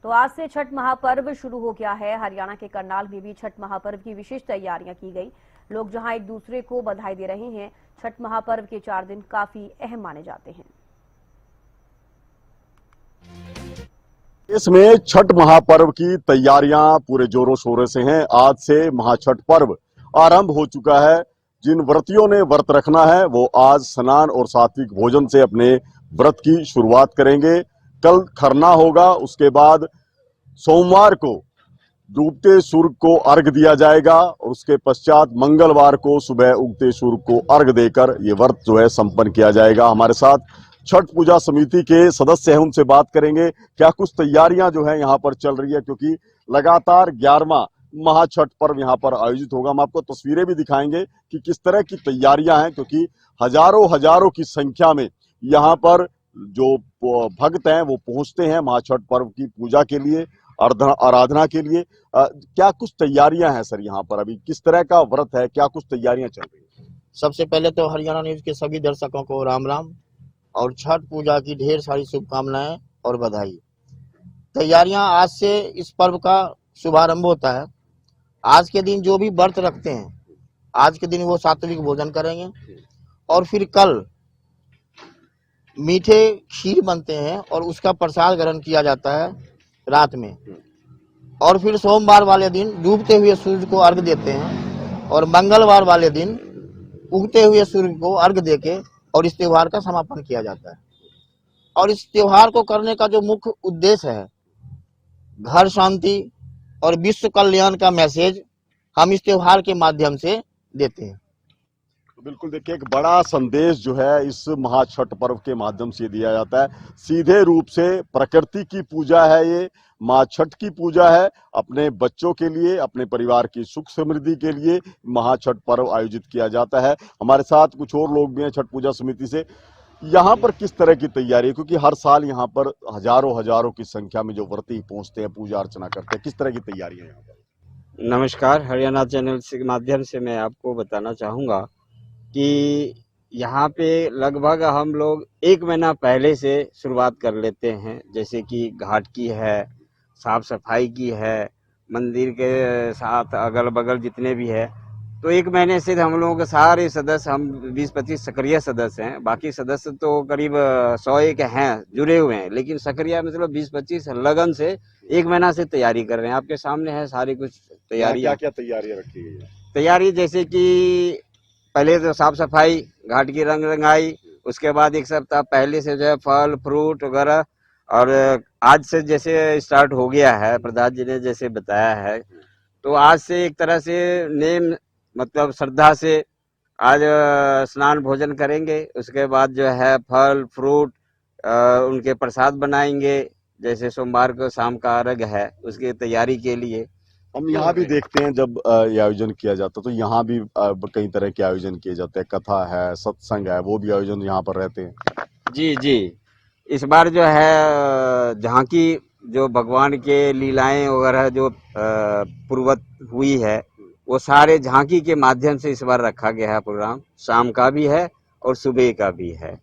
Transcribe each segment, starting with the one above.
तो आज से छठ महापर्व शुरू हो गया है। हरियाणा के करनाल में भी छठ महापर्व की विशेष तैयारियां की गई। लोग जहां एक दूसरे को बधाई दे रहे हैं। छठ महापर्व के 4 दिन काफी अहम माने जाते हैं। इसमें छठ महापर्व की तैयारियां पूरे जोरों शोरों से हैं। आज से महाछठ पर्व आरंभ हो चुका है। जिन व्रतियों ने व्रत रखना है वो आज स्नान और सात्विक भोजन से अपने व्रत की शुरुआत करेंगे। कल खरना होगा, उसके बाद सोमवार को डूबते सूर्य को अर्घ दिया जाएगा और उसके पश्चात मंगलवार को सुबह उगते सूर्य को अर्घ देकर ये व्रत जो है संपन्न किया जाएगा। हमारे साथ छठ पूजा समिति के सदस्य हैं, उनसे बात करेंगे क्या कुछ तैयारियां जो है यहाँ पर चल रही है, क्योंकि लगातार 11वां महाछठ पर्व यहाँ पर आयोजित होगा। हम आपको तस्वीरें भी दिखाएंगे कि किस तरह की तैयारियां हैं, क्योंकि हजारों की संख्या में यहाँ पर जो भक्त हैं वो पहुंचते हैं महाछठ पर्व की पूजा के लिए, आराधना के लिए। क्या कुछ तैयारियां हैं सर यहाँ पर? अभी किस तरह का व्रत है, क्या कुछ तैयारियां चल रही है? सबसे पहले तो हरियाणा न्यूज के सभी दर्शकों को राम राम और छठ पूजा की ढेर सारी शुभकामनाएं और बधाई। तैयारियां आज से इस पर्व का शुभारंभ होता है। आज के दिन जो भी व्रत रखते हैं, आज के दिन वो सात्विक भोजन करेंगे और फिर कल मीठे खीर बनते हैं और उसका प्रसाद ग्रहण किया जाता है रात में। और फिर सोमवार वाले दिन डूबते हुए सूर्य को अर्घ देते हैं और मंगलवार वाले दिन उगते हुए सूर्य को अर्घ देके और इस त्योहार का समापन किया जाता है। और इस त्योहार को करने का जो मुख्य उद्देश्य है, घर शांति और विश्व कल्याण का मैसेज हम इस त्योहार के माध्यम से देते हैं। बिल्कुल, देखिए एक बड़ा संदेश जो है इस महाछठ पर्व के माध्यम से दिया जाता है। सीधे रूप से प्रकृति की पूजा है, ये माँ छठ की पूजा है। अपने बच्चों के लिए, अपने परिवार की सुख समृद्धि के लिए महाछठ पर्व आयोजित किया जाता है। हमारे साथ कुछ और लोग भी हैं छठ पूजा समिति से। यहाँ पर किस तरह की तैयारी है, क्योंकि हर साल यहाँ पर हजारों की संख्या में जो व्रती पहुंचते हैं, पूजा अर्चना करते हैं, किस तरह की तैयारी है यहाँ पर? नमस्कार, हरियाणा चैनल के माध्यम से मैं आपको बताना चाहूँगा कि यहाँ पे लगभग हम लोग 1 महीना पहले से शुरुआत कर लेते हैं। जैसे कि घाट की है, साफ सफाई की है, मंदिर के साथ अगल बगल जितने भी है, तो 1 महीने से हम लोगों के सारे सदस्य, हम 20-25 सक्रिय सदस्य हैं। बाकी सदस्य तो करीब 101 हैं जुड़े हुए हैं, लेकिन सक्रिय मतलब 20-25 लगन से 1 महीना से तैयारी कर रहे हैं। आपके सामने है सारी कुछ तैयारी। क्या तैयारियां रखी गई है? तैयारी जैसे कि पहले तो साफ सफाई, घाट की रंगाई, उसके बाद 1 सप्ताह पहले से जो है फल फ्रूट वगैरह, और आज से जैसे स्टार्ट हो गया है, प्रधान जी ने जैसे बताया है, तो आज से एक तरह से नेम मतलब श्रद्धा से आज स्नान भोजन करेंगे। उसके बाद जो है फल फ्रूट उनके प्रसाद बनाएंगे। जैसे सोमवार को शाम का अर्घ है, उसकी तैयारी के लिए हम यहाँ भी देखते हैं जब ये आयोजन किया जाता है तो यहाँ भी कई तरह के आयोजन किए जाते हैं। कथा है, सत्संग है, वो भी आयोजन यहाँ पर रहते हैं। जी। इस बार जो है झांकी, जो भगवान के लीलाएं वगैरह जो पूर्वत हुई है, वो सारे झांकी के माध्यम से इस बार रखा गया है प्रोग्राम। शाम का भी है और सुबह का भी है।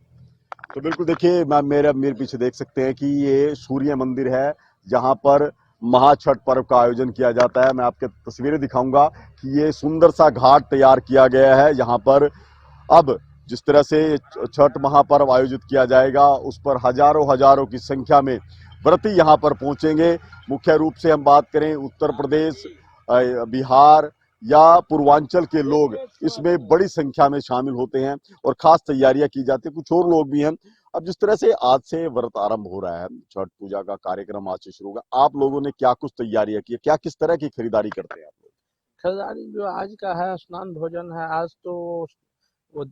तो बिल्कुल देखिए, मेरे पीछे देख सकते हैं कि ये सूर्य मंदिर है जहाँ पर महाछठ पर्व का आयोजन किया जाता है। मैं आपके तस्वीरें दिखाऊंगा कि ये सुंदर सा घाट तैयार किया गया है। यहाँ पर अब जिस तरह से छठ महापर्व आयोजित किया जाएगा, उस पर हजारों की संख्या में व्रती यहाँ पर पहुंचेंगे। मुख्य रूप से हम बात करें उत्तर प्रदेश, बिहार या पूर्वांचल के लोग इसमें बड़ी संख्या में शामिल होते हैं और खास तैयारियां की जाती है। कुछ और लोग भी हैं। अब जिस तरह से आज से व्रत आरंभ हो रहा है, छठ पूजा का कार्यक्रम आज से शुरू होगा, आप लोगों ने क्या कुछ तैयारियां की है? क्या किस तरह की खरीदारी करते हैं आप लोग? खरीदारी जो आज का है, स्नान भोजन है। आज तो वो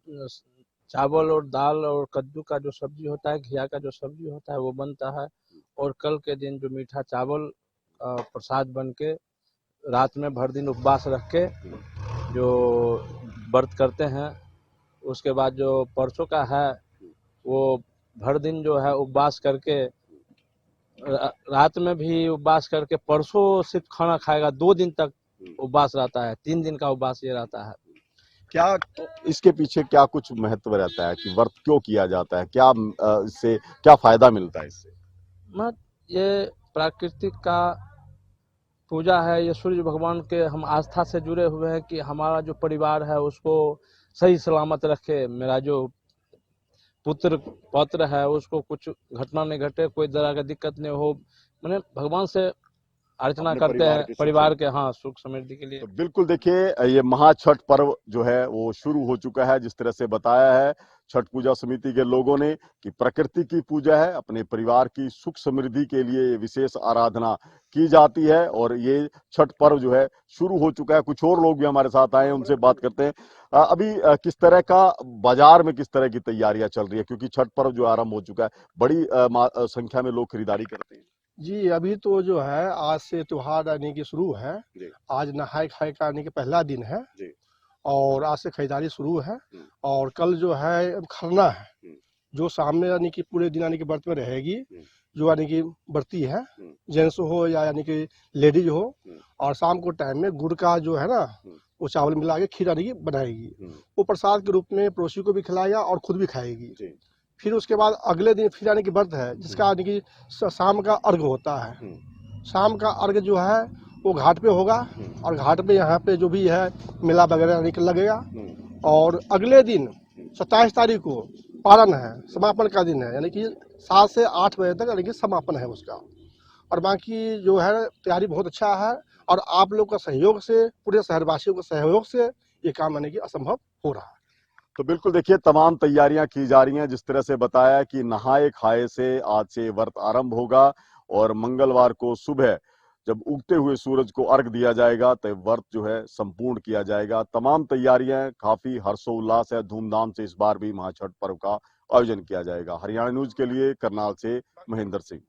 चावल और दाल और कद्दू का जो सब्जी होता है, घिया का जो सब्जी होता है, वो बनता है। और कल के दिन जो मीठा चावल प्रसाद बन के रात में भर दिन उपवास रख के जो व्रत करते हैं। उसके बाद जो परसों का है, वो भर दिन जो है उपवास करके, रात में भी उपवास करके परसों सिर्फ खाना खाएगा। 2 दिन तक उपवास रहता है, 3 दिन का उपवास ये रहता है। क्या इसके पीछे क्या कुछ महत्व रहता है कि व्रत क्यों किया जाता है? क्या इससे क्या फायदा मिलता है इससे? मत ये प्राकृतिक का पूजा है, ये सूर्य भगवान के हम आस्था से जुड़े हुए हैं कि हमारा जो परिवार है उसको सही सलामत रखे, मेरा जो पुत्र पौत्र है उसको कुछ घटना नहीं घटे, कोई तरह का दिक्कत नहीं हो, मैंने भगवान से अर्चना अपने करते परिवार हैं के सुख परिवार के, हाँ, सुख समृद्धि के लिए। तो बिल्कुल देखिए ये महाछठ पर्व जो है वो शुरू हो चुका है। जिस तरह से बताया है छठ पूजा समिति के लोगों ने कि प्रकृति की पूजा है, अपने परिवार की सुख समृद्धि के लिए विशेष आराधना की जाती है और ये छठ पर्व जो है शुरू हो चुका है। कुछ और लोग भी हमारे साथ आए हैं, उनसे बात करते हैं। अभी किस तरह का बाजार में किस तरह की तैयारियां चल रही है, क्योंकि छठ पर्व जो आरंभ हो चुका है, बड़ी संख्या में लोग खरीदारी करते हैं। जी, अभी तो जो है आज से त्योहार यानी कि शुरू है। आज नहाय खाए का यानी कि पहला दिन है जी। और आज से खरीदारी शुरू है और कल जो है खरना है, जो सामने यानी कि पूरे दिन यानी कि व्रत में रहेगी, जो यानी कि बरती है, जेंट्स हो या यानी कि लेडीज हो, और शाम को टाइम में गुड़ का जो है ना वो चावल मिला के खीर यानी कि बनाएगी, वो प्रसाद के रूप में पड़ोसी को भी खिलाएगा और खुद भी खाएगी। फिर उसके बाद अगले दिन फिर यानी कि व्रत है, जिसका यानी कि शाम का अर्घ होता है। शाम का अर्घ जो है वो घाट पे होगा और घाट पे यहाँ पे जो भी है मेला वगैरह यानी कि लगेगा। और अगले दिन 27 तारीख को पारण है, समापन का दिन है, यानी कि 7 से 8 बजे तक यानी कि समापन है उसका। और बाकी जो है तैयारी बहुत अच्छा है और आप लोग का सहयोग से, पूरे शहरवासियों के सहयोग से ये काम यानी कि असंभव हो रहा है। तो बिल्कुल देखिए तमाम तैयारियां की जा रही हैं। जिस तरह से बताया कि नहाए खाए से आज से व्रत आरंभ होगा और मंगलवार को सुबह जब उगते हुए सूरज को अर्घ दिया जाएगा तो व्रत जो है संपूर्ण किया जाएगा। तमाम तैयारियां काफी हर्षोल्लास है, धूमधाम से इस बार भी महाछठ पर्व का आयोजन किया जाएगा। हरियाणा न्यूज के लिए करनाल से महेंद्र सिंह।